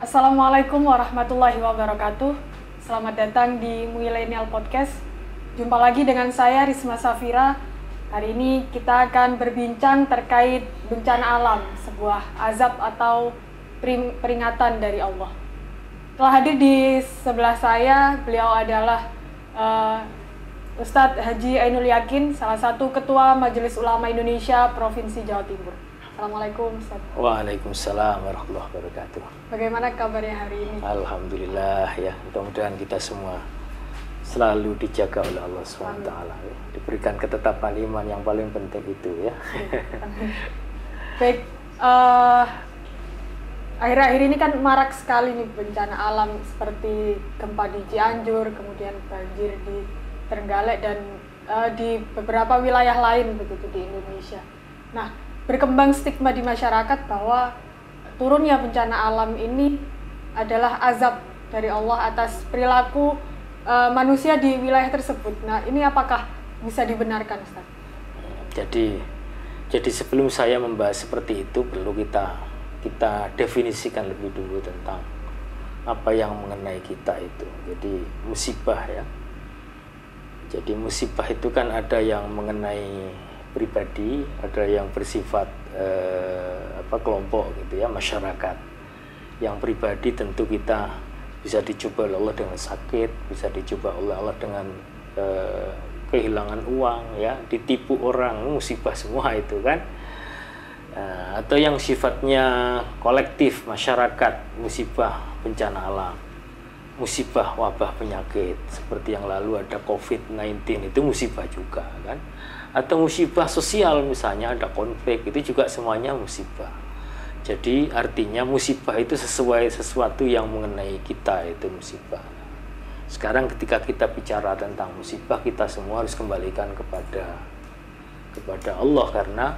Assalamualaikum warahmatullahi wabarakatuh. Selamat datang di Millennial Podcast. Jumpa lagi dengan saya Risma Safira. Hari ini kita akan berbincang terkait bencana alam, sebuah azab atau peringatan dari Allah. Telah hadir di sebelah saya, beliau adalah Ustadz Haji Ainul Yakin, salah satu Ketua Majelis Ulama Indonesia Provinsi Jawa Timur. Assalamualaikum Ustaz. Waalaikumsalam warahmatullahi wabarakatuh. Bagaimana kabarnya hari ini? Alhamdulillah ya, mudah-mudahan kita semua selalu dijaga oleh Allah SWT ya. Diberikan ketetapan iman yang paling penting itu ya. Baik, akhir-akhir ini kan marak sekali nih bencana alam seperti gempa di Cianjur, kemudian banjir di Trenggalek dan di beberapa wilayah lain begitu di Indonesia. Nah, berkembang stigma di masyarakat bahwa turunnya bencana alam ini adalah azab dari Allah atas perilaku manusia di wilayah tersebut. Nah, ini apakah bisa dibenarkan, Ustaz? Jadi sebelum saya membahas seperti itu, perlu kita definisikan lebih dulu tentang apa yang mengenai kita itu. Jadi musibah ya. Jadi musibah itu kan ada yang mengenai pribadi, ada yang bersifat kelompok gitu ya, masyarakat. Yang pribadi tentu kita bisa dicoba oleh Allah dengan sakit, bisa dicoba oleh Allah dengan kehilangan uang ya, ditipu orang, musibah semua itu kan. Atau yang sifatnya kolektif, masyarakat, musibah bencana alam, musibah wabah penyakit seperti yang lalu ada COVID-19, itu musibah juga kan. Atau musibah sosial, misalnya ada konflik, itu juga semuanya musibah. Jadi artinya musibah itu sesuatu yang mengenai kita, itu musibah. Sekarang ketika kita bicara tentang musibah, kita semua harus kembalikan kepada Allah, karena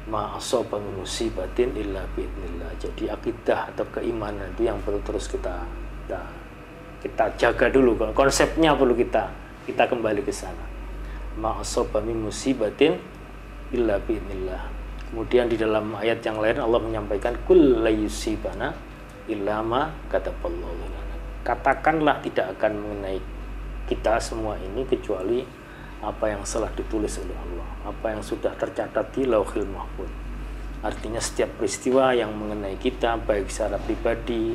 ma asaba min musibatin illa biidznillah. Jadi akidah atau keimanan itu yang perlu terus kita jaga dulu. Konsepnya perlu kita kembali ke sana. Ma asaba min musibatin illa biidznillah. Kemudian di dalam ayat yang lain Allah menyampaikan kul la yusibana illa ma kataballahu lana. Katakanlah tidak akan mengenai kita semua ini kecuali apa yang telah ditulis oleh Allah, apa yang sudah tercatat di Lauhil Mahfuz. Artinya setiap peristiwa yang mengenai kita, baik secara pribadi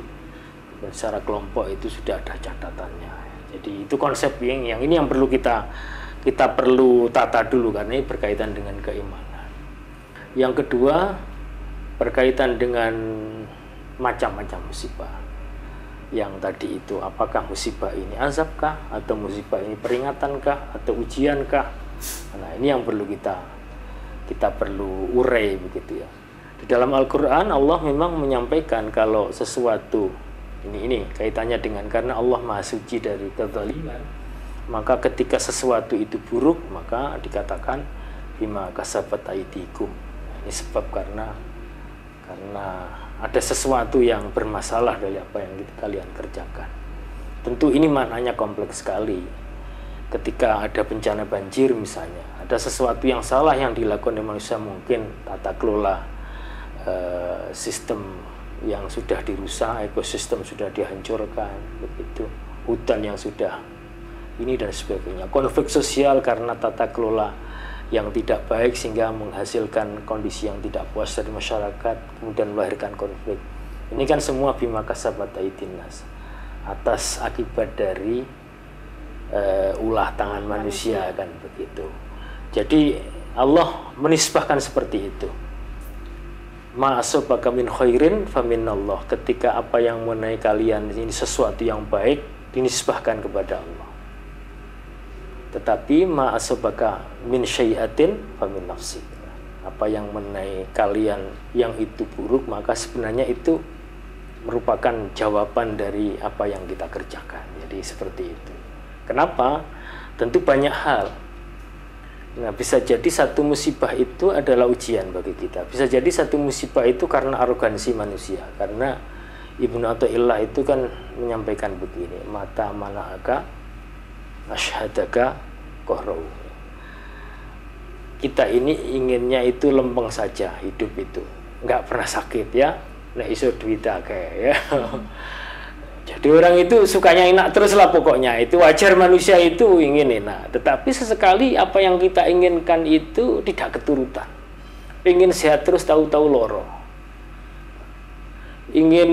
dan secara kelompok, itu sudah ada catatannya. Jadi itu konsep yang ini yang perlu kita perlu tata dulu, karena ini berkaitan dengan keimanan. Yang kedua, berkaitan dengan macam-macam musibah. Yang tadi itu, apakah musibah ini azabkah, atau musibah ini peringatankah, atau ujiankah? Nah, ini yang perlu kita perlu urai begitu ya. Di dalam Al-Qur'an Allah memang menyampaikan kalau sesuatu ini kaitannya dengan, karena Allah Maha Suci dari kezaliman, maka ketika sesuatu itu buruk, maka dikatakan bima kasabat aydikum. Ini sebab karena ada sesuatu yang bermasalah dari apa yang kalian kerjakan. Tentu ini maknanya kompleks sekali. Ketika ada bencana banjir misalnya, ada sesuatu yang salah yang dilakukan oleh manusia, mungkin tata kelola sistem yang sudah dirusak, ekosistem sudah dihancurkan, begitu, hutan yang sudah ini dan sebagainya. Konflik sosial karena tata kelola yang tidak baik sehingga menghasilkan kondisi yang tidak puas dari masyarakat, kemudian melahirkan konflik. Ini kan semua bima kasabat aydin nas, atas akibat dari ulah tangan manusia kan begitu. Jadi Allah menisbahkan seperti itu. Ma asabaka min khairin faminallah. Ketika apa yang mengenai kalian ini sesuatu yang baik, dinisbahkan kepada Allah. Tetapi ma asabaka min syai'atin famin nafsi. Apa yang mengenai kalian yang itu buruk, maka sebenarnya itu merupakan jawaban dari apa yang kita kerjakan. Jadi seperti itu. Kenapa? Tentu banyak hal. Nah, bisa jadi satu musibah itu adalah ujian bagi kita. Bisa jadi satu musibah itu karena arogansi manusia. Karena Ibnu Athaillah itu kan menyampaikan begini, mata mana'aka asyhadaka qahrau. Kita ini inginnya itu lempeng saja hidup itu, nggak pernah sakit ya. nek iso duit akeh ya. Jadi orang itu sukanya enak terus lah pokoknya. Itu wajar, manusia itu ingin enak. Tetapi sesekali apa yang kita inginkan itu tidak keturutan. Ingin sehat terus tahu-tahu loro. Ingin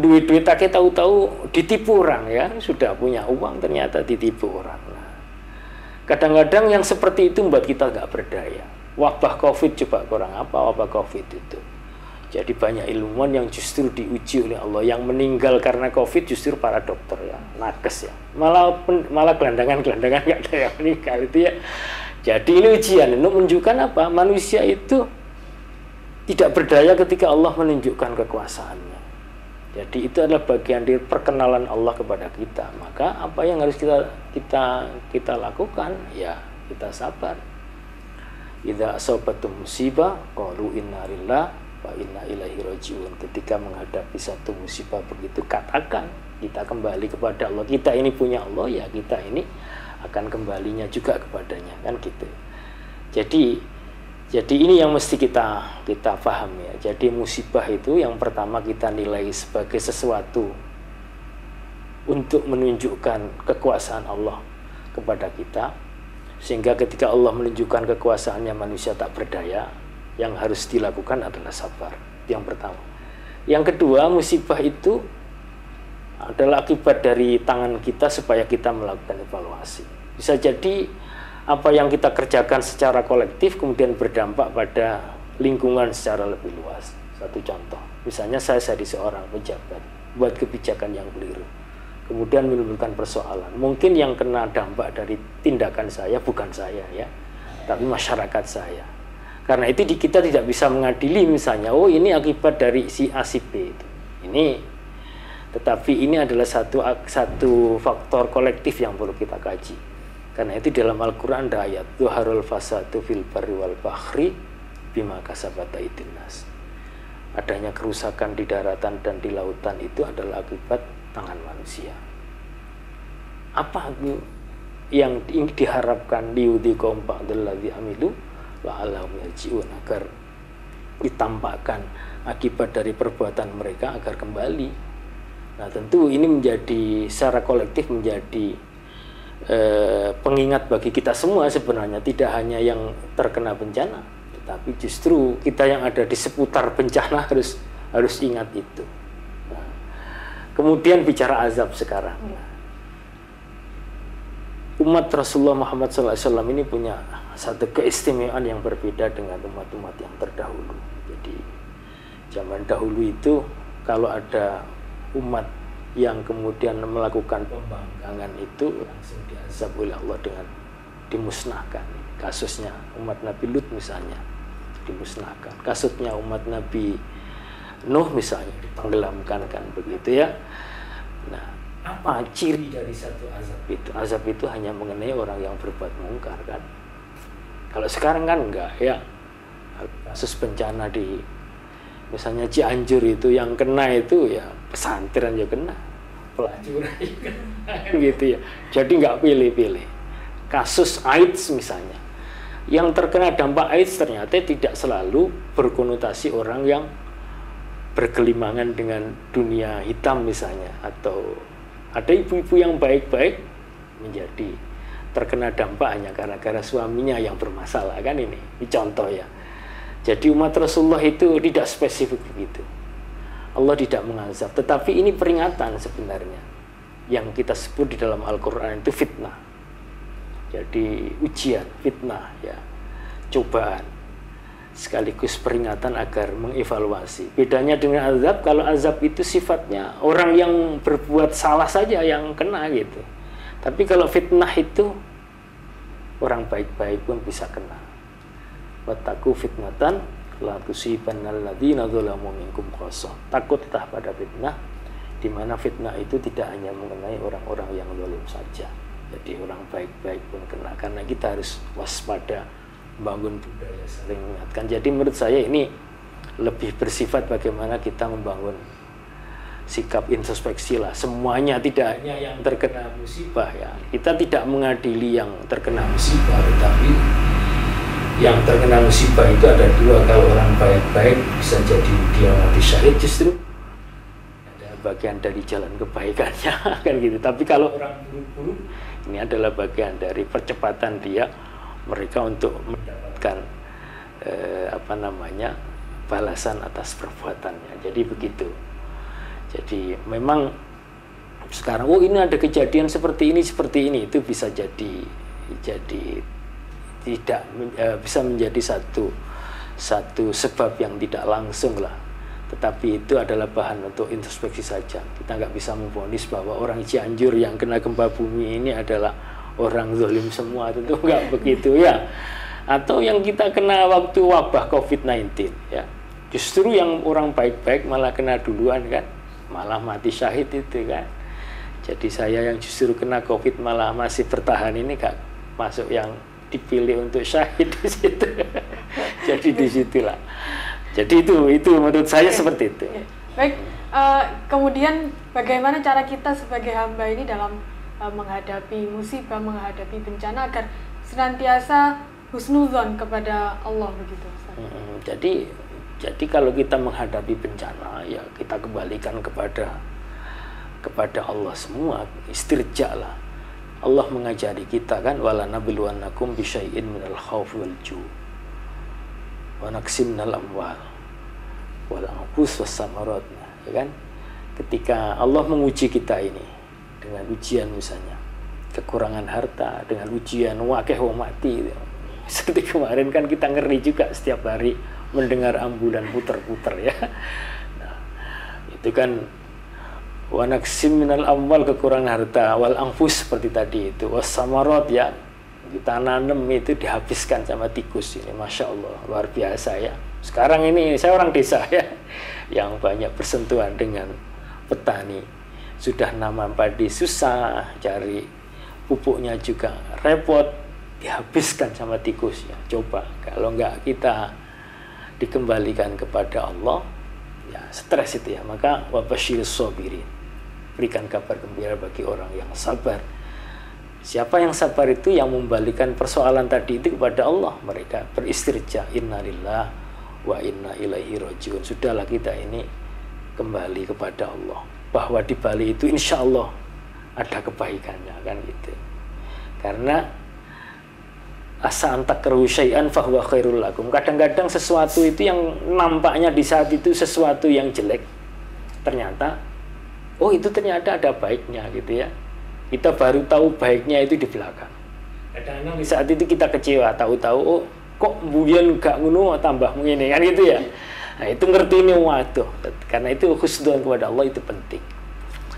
duit-duit akeh tahu-tahu ditipu orang ya. Sudah punya uang ternyata ditipu orang. Nah, kadang-kadang yang seperti itu membuat kita nggak berdaya. Wabah COVID coba kurang apa wabah COVID itu. Jadi banyak ilmuwan yang justru diuji oleh Allah, yang meninggal karena COVID justru para dokter ya, nakes ya, malah gelandangan nggak ada yang meninggal itu ya. Jadi ini ujian, ini menunjukkan apa? Manusia itu tidak berdaya ketika Allah menunjukkan kekuasaannya. Jadi itu adalah bagian dari perkenalan Allah kepada kita. Maka apa yang harus kita lakukan? Ya kita sabar. Idza asabatum musibah qalu inna lillahi wa inna ilaihi rajiun. Ketika menghadapi satu musibah begitu, katakan kita kembali kepada Allah. Kita ini punya Allah ya, kita ini akan kembalinya juga kepadanya, kan gitu. Jadi ini yang mesti kita paham ya. Jadi musibah itu yang pertama kita nilai sebagai sesuatu untuk menunjukkan kekuasaan Allah kepada kita, sehingga ketika Allah menunjukkan kekuasaannya manusia tak berdaya. Yang harus dilakukan adalah sabar. Yang pertama. Yang kedua, musibah itu adalah akibat dari tangan kita supaya kita melakukan evaluasi. Bisa jadi apa yang kita kerjakan secara kolektif kemudian berdampak pada lingkungan secara lebih luas. Satu contoh, misalnya saya jadi seorang pejabat, buat kebijakan yang keliru, kemudian menimbulkan persoalan. Mungkin yang kena dampak dari tindakan saya bukan saya ya, tapi masyarakat saya. Karena itu kita tidak bisa mengadili misalnya, oh ini akibat dari si A si B itu. Tetapi ini adalah satu faktor kolektif yang perlu kita kaji. Karena itu dalam Al-Qur'an ada ayat zuharul fasadu fil barri wal bahri bima kasabat aydin nas. Adanya kerusakan di daratan dan di lautan itu adalah akibat tangan manusia. Apa yang diharapkan liudhiqahum ba'dallazi amilu la'allahum yarji'un, agar ditampakkan akibat dari perbuatan mereka agar kembali. Nah tentu ini menjadi secara kolektif menjadi pengingat bagi kita semua sebenarnya, tidak hanya yang terkena bencana, tetapi justru kita yang ada di seputar bencana harus ingat itu. Nah, kemudian bicara azab sekarang. Umat Rasulullah Muhammad SAW ini punya satu keistimewaan yang berbeda dengan umat-umat yang terdahulu. Jadi zaman dahulu itu kalau ada umat yang kemudian melakukan pembangkangan itu langsung diazab oleh Allah dengan dimusnahkan. Kasusnya umat Nabi Lut misalnya dimusnahkan. Kasusnya umat Nabi Nuh misalnya ditenggelamkan, kan begitu ya. Nah, apa ciri dari satu azab itu? Azab itu hanya mengenai orang yang berbuat mungkar, kan. Kalau sekarang kan enggak ya. Kasus bencana di misalnya Cianjur itu yang kena itu ya pesantren juga kena, pelacuran juga kena, gitu ya. Jadi nggak pilih-pilih. Kasus AIDS misalnya, yang terkena dampak AIDS ternyata tidak selalu berkonotasi orang yang bergelimangan dengan dunia hitam misalnya, atau ada ibu-ibu yang baik-baik menjadi terkena dampak hanya gara-gara suaminya yang bermasalah, kan ini contoh ya. Jadi umat Rasulullah itu tidak spesifik begitu. Allah tidak mengazab, tetapi ini peringatan sebenarnya. Yang kita sebut di dalam Al-Qur'an itu fitnah. Jadi ujian, fitnah ya, cobaan. Sekaligus peringatan agar mengevaluasi. Bedanya dengan azab, kalau azab itu sifatnya orang yang berbuat salah saja yang kena gitu. Tapi kalau fitnah itu orang baik-baik pun bisa kena. Wattaqu fitnatan la tusibannal ladzina dzalamu minkum khassah. Takutlah pada fitnah, di mana fitnah itu tidak hanya mengenai orang-orang yang zalim saja. Jadi orang baik-baik pun kena. Karena kita harus waspada, membangun budaya saling mengingatkan. Jadi menurut saya ini lebih bersifat bagaimana kita membangun sikap introspeksi lah. Semuanya, tidak hanya yang terkena musibah ya. Kita tidak mengadili yang terkena musibah, tetapi yang terkena musibah itu ada dua. Kalau orang baik-baik bisa jadi dia mati syahid, justru ada bagian dari jalan kebaikannya kan gitu. Tapi kalau orang buruk-buruk, ini adalah bagian dari percepatan mereka untuk mendapatkan balasan atas perbuatannya. Jadi begitu. Jadi memang sekarang ini ada kejadian seperti ini itu bisa jadi tidak bisa menjadi satu sebab yang tidak langsung lah, tetapi itu adalah bahan untuk introspeksi saja. Kita nggak bisa memvonis bahwa orang Cianjur yang kena gempa bumi ini adalah orang zalim semua, tentu nggak begitu ya. Atau yang kita kena waktu wabah COVID-19 ya, justru yang orang baik-baik malah kena duluan kan, malah mati syahid itu kan. Jadi saya yang justru kena COVID malah masih bertahan ini gak masuk yang dipilih untuk syahid di situ. Jadi disitulah. Jadi itu menurut saya seperti itu. Baik, kemudian bagaimana cara kita sebagai hamba ini dalam menghadapi musibah, menghadapi bencana agar senantiasa husnuzon kepada Allah begitu? Jadi kalau kita menghadapi bencana ya kita kembalikan kepada Allah semua, istirjalah. Allah mengajari kita kan, wala nabluwannakum bisyai'in minal khaufi wal ju' wa naqsim minal amwal wal anfus was samarat, ya kan? Ketika Allah menguji kita ini dengan ujian misalnya kekurangan harta, dengan ujian wakeh wa mati, seperti kemarin kan kita ngeri juga setiap hari mendengar ambulan puter-puter ya. Nah, itu kan wa naqsim minal amwal, kekurangan harta, wal anfus seperti tadi itu, was samarat ya, kita nanam itu dihabiskan sama tikus ini, masya Allah luar biasa ya. Sekarang ini saya orang desa ya, yang banyak bersentuhan dengan petani, sudah nanam padi susah, cari pupuknya juga repot, dihabiskan sama tikus ya. Coba kalau nggak kita dikembalikan kepada Allah ya, stres itu ya. Maka wabasyiris sabirin, berikan kabar gembira bagi orang yang sabar. Siapa yang sabar itu yang membalikan persoalan tadi itu kepada Allah. Mereka beristirja, innalillah wa inna ilaihi rajiun. Sudahlah kita ini kembali kepada Allah, bahwa di balik itu insya Allah ada kebaikannya kan gitu. Karena asa antakrahu syai'an fahuwa khairul lakum. Kadang-kadang sesuatu itu yang nampaknya di saat itu sesuatu yang jelek, ternyata itu ternyata ada baiknya gitu ya. Kita baru tahu baiknya itu di belakang. Kadang-kadang di saat itu kita kecewa, tahu-tahu kok mbuyan gak ngono tambah ngene kan gitu ya. Nah, itu ngerti ini waduh. Karena itu husnuzon kepada Allah itu penting.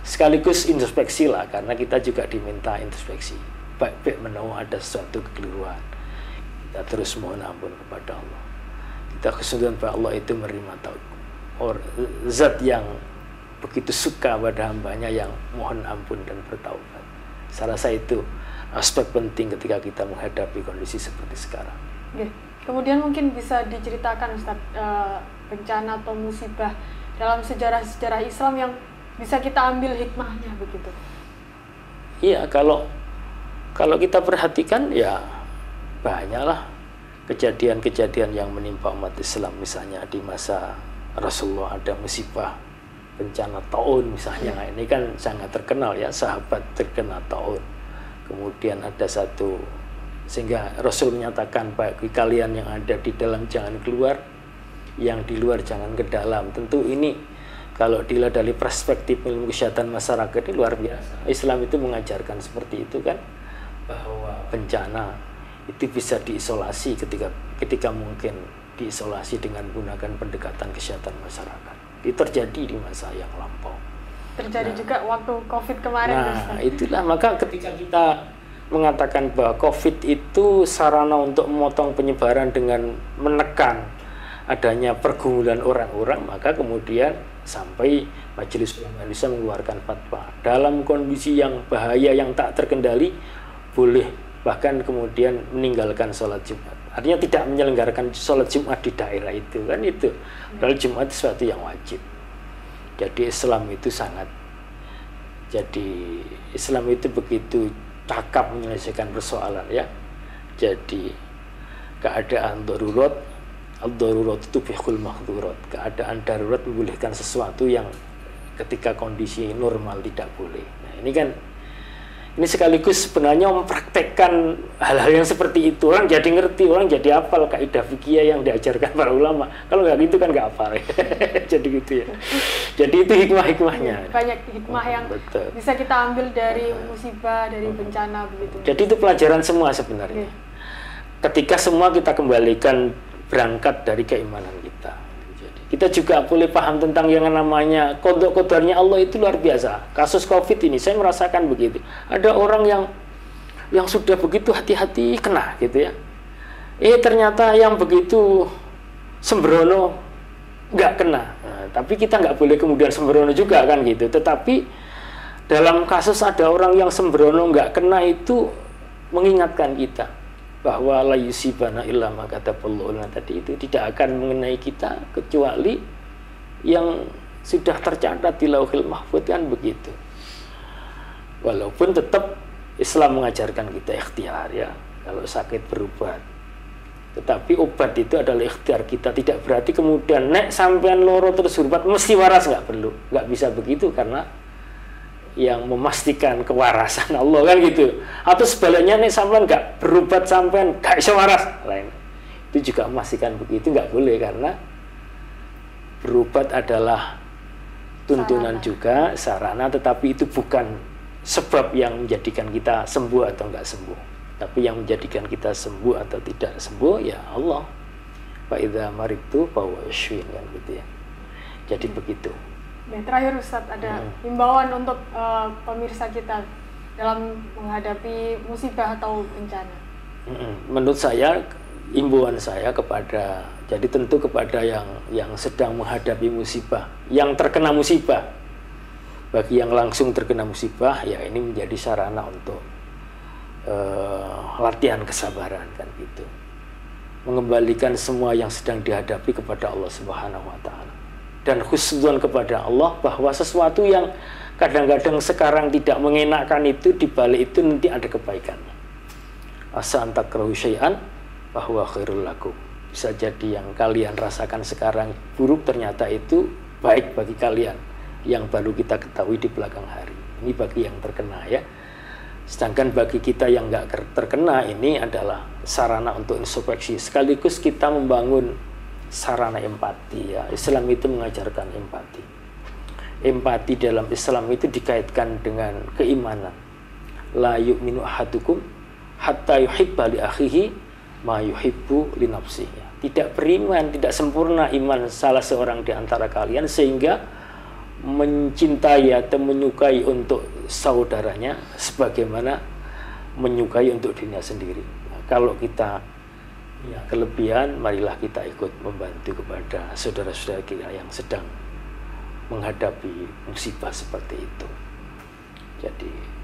Sekaligus introspeksi lah, karena kita juga diminta introspeksi. Baik-baik menahu ada sesuatu kekeliruan, kita terus mohon ampun kepada Allah. Kita husnuzon kepada Allah itu menerima zat yang begitu suka pada hambanya yang mohon ampun dan bertaubat. Saya rasa itu aspek penting ketika kita menghadapi kondisi seperti sekarang. Oke. Kemudian mungkin bisa diceritakan Ustaz, bencana atau musibah dalam sejarah Islam yang bisa kita ambil hikmahnya begitu. Iya, kalau kita perhatikan ya banyaklah kejadian-kejadian yang menimpa umat Islam. Misalnya di masa Rasulullah ada musibah bencana taun misalnya. Ini kan sangat terkenal ya, sahabat terkena taun. Kemudian ada satu, sehingga Rasul menyatakan bagi kalian yang ada di dalam jangan keluar, yang di luar jangan ke dalam. Tentu ini kalau dilihat dari perspektif ilmu kesehatan masyarakat ini luar biasa. Islam itu mengajarkan seperti itu kan, bahwa bencana itu bisa diisolasi ketika mungkin diisolasi dengan menggunakan pendekatan kesehatan masyarakat. Itu terjadi di masa yang lampau. Terjadi juga waktu COVID kemarin. Nah, itulah maka ketika kita mengatakan bahwa COVID itu sarana untuk memotong penyebaran dengan menekan adanya pergumulan orang-orang, maka kemudian sampai Majelis Ulama Indonesia mengeluarkan fatwa dalam kondisi yang bahaya yang tak terkendali boleh bahkan kemudian meninggalkan sholat Jumat. Artinya tidak menyelenggarakan sholat Jumat di daerah itu kan itu. Padahal Jumat itu sesuatu yang wajib. Jadi Islam itu Islam itu begitu cakap menyelesaikan persoalan ya. Jadi keadaan darurat, ad-darurat tubihul mahdzurat, keadaan darurat membolehkan sesuatu yang ketika kondisi normal tidak boleh. Nah, ini sekaligus sebenarnya mempraktekkan hal-hal yang seperti itu. Orang jadi ngerti, orang jadi hafal kaidah fikih yang diajarkan para ulama. Kalau nggak gitu kan nggak hafal. Jadi gitu ya. Jadi itu hikmah-hikmahnya. Banyak hikmah yang betul. Bisa kita ambil dari musibah, dari bencana begitu. Jadi itu pelajaran semua sebenarnya. Ketika semua kita kembalikan berangkat dari keimanan kita. Kita juga boleh paham tentang yang namanya qada qadarnya Allah itu luar biasa. Kasus Covid ini saya merasakan begitu. Ada orang yang sudah begitu hati-hati kena gitu ya. Ternyata yang begitu sembrono nggak kena. Nah, tapi kita nggak boleh kemudian sembrono juga kan gitu. Tetapi dalam kasus ada orang yang sembrono nggak kena itu mengingatkan kita bahwa la yusibana illa ma kataballahu lana, tadi itu tidak akan mengenai kita kecuali yang sudah tercatat di Lauhil Mahfuz kan begitu. Walaupun tetap Islam mengajarkan kita ikhtiar ya, kalau sakit berobat. Tetapi obat itu adalah ikhtiar kita, tidak berarti kemudian nek sampean loro terus berobat mesti waras, nggak perlu, nggak bisa begitu karena yang memastikan kewarasan Allah kan gitu. Atau sebaliknya nih sampean nggak berobat sampean nggak bisa waras, lain itu juga memastikan begitu, nggak boleh karena berobat adalah tuntunan sarana. Juga sarana, tetapi itu bukan sebab yang menjadikan kita sembuh atau nggak sembuh. Tapi yang menjadikan kita sembuh atau tidak sembuh ya Allah. Fa idza maridtu fa huwa yashfin kan gitu ya. Jadi begitu. Ya, terakhir Ustadz, ada himbauan untuk pemirsa kita dalam menghadapi musibah atau bencana. Menurut saya, himbauan saya kepada, jadi tentu kepada yang sedang menghadapi musibah, yang terkena musibah. Bagi yang langsung terkena musibah, ya ini menjadi sarana untuk latihan kesabaran kan gitu. Mengembalikan semua yang sedang dihadapi kepada Allah Subhanahu wa taala. Dan husnuzon kepada Allah bahwa sesuatu yang kadang-kadang sekarang tidak mengenakkan itu, dibalik itu nanti ada kebaikannya. Asa antakrahu syai'an bahwa khairul lakum. Bisa jadi yang kalian rasakan sekarang buruk, ternyata itu baik bagi kalian, yang baru kita ketahui di belakang hari. Ini bagi yang terkena ya. Sedangkan bagi kita yang nggak terkena, ini adalah sarana untuk introspeksi. Sekaligus kita membangun sarana empati ya. Islam itu mengajarkan empati. Empati dalam Islam itu dikaitkan dengan keimanan. La yu'minu ahadukum hatta yuhibba li akhihi ma yuhibbu li nafsihi. Tidak beriman, tidak sempurna iman salah seorang di antara kalian sehingga mencintai atau menyukai untuk saudaranya sebagaimana menyukai untuk dirinya sendiri. Nah, kalau kita ya kelebihan, marilah kita ikut membantu kepada saudara-saudara kita yang sedang menghadapi musibah seperti itu.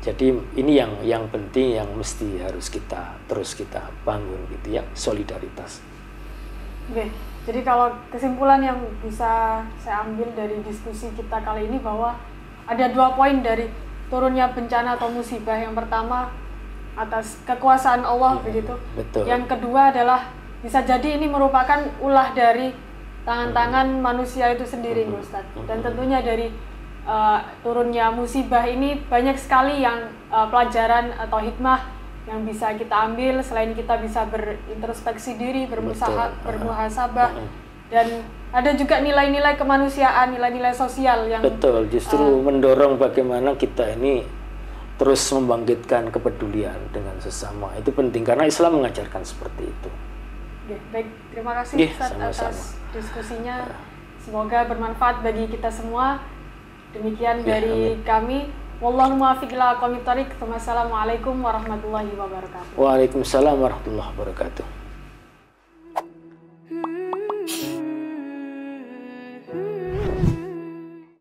Jadi ini yang penting, yang mesti harus kita terus kita bangun gitu ya, solidaritas. Oke, jadi kalau kesimpulan yang bisa saya ambil dari diskusi kita kali ini bahwa ada 2 poin dari turunnya bencana atau musibah. Yang pertama atas kekuasaan Allah begitu. Betul. Yang kedua adalah bisa jadi ini merupakan ulah dari tangan-tangan manusia itu sendiri, Ustaz. Dan tentunya dari turunnya musibah ini banyak sekali yang pelajaran atau hikmah yang bisa kita ambil selain kita bisa berintrospeksi diri, bermuhasabah, dan ada juga nilai-nilai kemanusiaan, nilai-nilai sosial yang betul, justru mendorong bagaimana kita ini terus membangkitkan kepedulian dengan sesama. Itu penting karena Islam mengajarkan seperti itu. Baik, terima kasih Ustaz atas diskusinya. Semoga bermanfaat bagi kita semua. Demikian dari kami. Wallahu muwaffiq ila aqwamit thoriq. Wassalamualaikum warahmatullahi wabarakatuh. Waalaikumsalam warahmatullahi wabarakatuh.